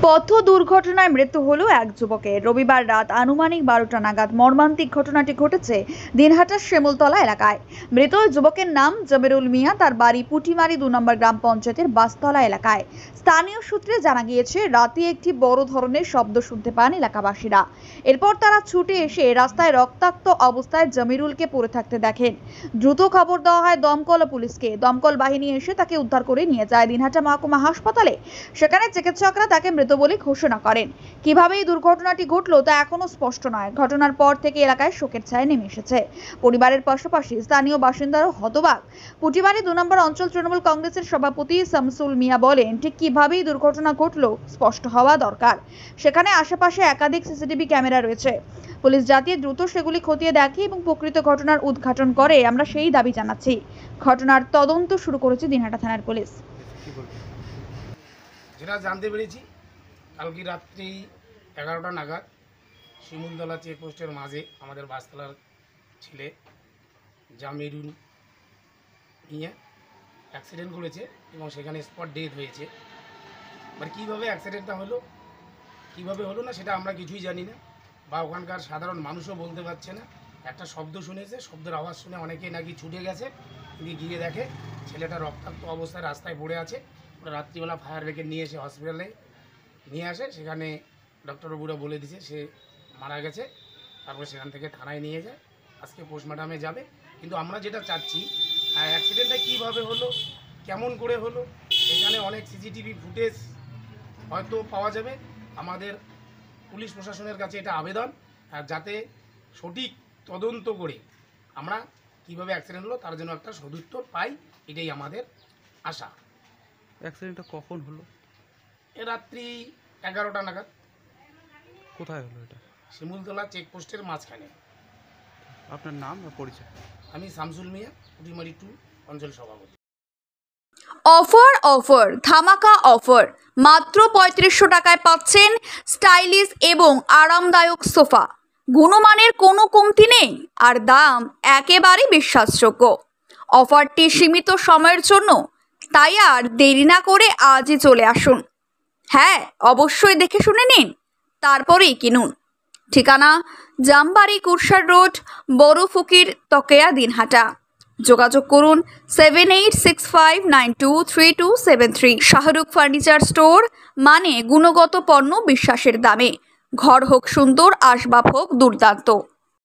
পথ দুর্ঘটনায় মৃত্যু হলো এক যুবকের। রবিবার রাত আনুমানিক 12টা নাগাদ মর্মান্তিক ঘটনাটি ঘটেছে দিনহাটার শিমুলতলা এলাকায়। মৃত যুবকের নাম জমিরুল মিয়া, তার বাড়ি পুটিমারি 2 নম্বর গ্রাম পঞ্চায়েতের বাসতলা এলাকায়। স্থানীয় সূত্রে জানা গিয়েছে, রাতে একটি বড় ধরনের শব্দ শুনতে পান এলাকাবাসীরা। এরপর তারা ছুটে এসে রাস্তায় রক্তাক্ত অবস্থায় জমিরুলকে পড়ে থাকতে দেখেন। দ্রুত খবর দেওয়া হয় দমকল ও পুলিশকে। দমকল বাহিনী এসে তাকে উদ্ধার করে নিয়ে যায় দিনহাটা মহকুমা হাসপাতালে। সেখানে চিকিৎসকরা তাকে মৃত বলে ঘোষণা করেন। কিভাবে এই দুর্ঘটনাটি ঘটলো তা এখনো স্পষ্ট নয়। ঘটনার পর থেকে এলাকায় শোকের ছায়া নেমে এসেছে। পরিবারের পাশাপাশি স্থানীয় বাসিন্দারাও হতবাক। পুটিমারি 2 নম্বর অঞ্চল তৃণমূল কংগ্রেসের সভাপতি শামসুল মিয়া বলেন, ঠিক কিভাবে এই দুর্ঘটনা ঘটলো স্পষ্ট হওয়া দরকার। সেখানে আশেপাশে একাধিক সিসিটিভি ক্যামেরা রয়েছে। পুলিশ যাতে দ্রুত সেগুলি খতিয়ে দেখে এবং প্রকৃত ঘটনার উদ্ঘাটন করে, আমরা সেই দাবি জানাচ্ছি। ঘটনার তদন্ত শুরু করেছে দিনহাটা থানার পুলিশ। যেটা জানতে পেরেছি, কালকে রাত্রি 11টা নাগাদ শিমুলতলা চেকপোস্টের মাঝে আমাদের বাসতলার ছেলে জমিরুল মিয়া অ্যাক্সিডেন্ট করেছে এবং সেখানে স্পট ডেথ হয়েছে। এবার কীভাবে অ্যাক্সিডেন্টটা হলো, কীভাবে হলো না সেটা আমরা কিছুই জানি না, বা ওখানকার সাধারণ মানুষও বলতে পারছে না। একটা শব্দ শুনেছে, শব্দের আওয়াজ শুনে অনেকেই নাকি ছুটে গেছে, গিয়ে দেখে ছেলেটা রক্তাক্ত অবস্থায় রাস্তায় পড়ে আছে। রাত্রিবেলা ফায়ার ব্রিগেড নিয়ে এসে হসপিটালে নিয়ে আসে। সেখানে ডক্টরবাবুরা বলে দিয়েছে সে মারা গেছে। তারপরে সেখান থেকে থানায় নিয়ে যায়, আজকে পোস্টমর্টমে যাবে। কিন্তু আমরা যেটা চাচ্ছি, অ্যাক্সিডেন্টটা কীভাবে হলো, কেমন করে হলো, এখানে অনেক সিসিটিভি ফুটেজ হয়তো পাওয়া যাবে। আমাদের পুলিশ প্রশাসনের কাছে এটা আবেদন, যাতে সঠিক তদন্ত করে আমরা কীভাবে অ্যাক্সিডেন্ট হলো তার জন্য একটা সদুত্তর পাই, এটাই আমাদের আশা। অ্যাক্সিডেন্টটা কখন হলো? রাত্রি 11টা নাগাদ। কোথায় হলো এটা? শিমুলতলা চেকপোস্টের মাঝখানে। আপনার নাম বা পরিচয়? আমি শামসুল মিয়া, পুটিমারি 2 অঞ্চল সভাপতি। অফার ধামাকা অফার। মাত্র 3500 টাকায় পাচ্ছেন স্টাইলিশ এবং আরামদায়ক সোফা। গুণমানের কোনো কমতি নেই, আর দাম একেবারে বিশ্বাসযোগ্য। অফারটি সীমিত সময়ের জন্য, তাই আর দেরি না করে আজই চলে আসুন। হ্যাঁ, অবশ্যই দেখে শুনে নিন, তারপরেই কিনুন। ঠিকানা জামবাড়ি কুরসার রোড, বড় ফকির তকেয়া, দিনহাটা। যোগাযোগ করুন 7865923273। শাহরুখ ফার্নিচার স্টোর, মানে গুণগত পণ্য বিশ্বাসের দামে। ঘর হোক সুন্দর, আসবাব হোক দুর্দান্ত।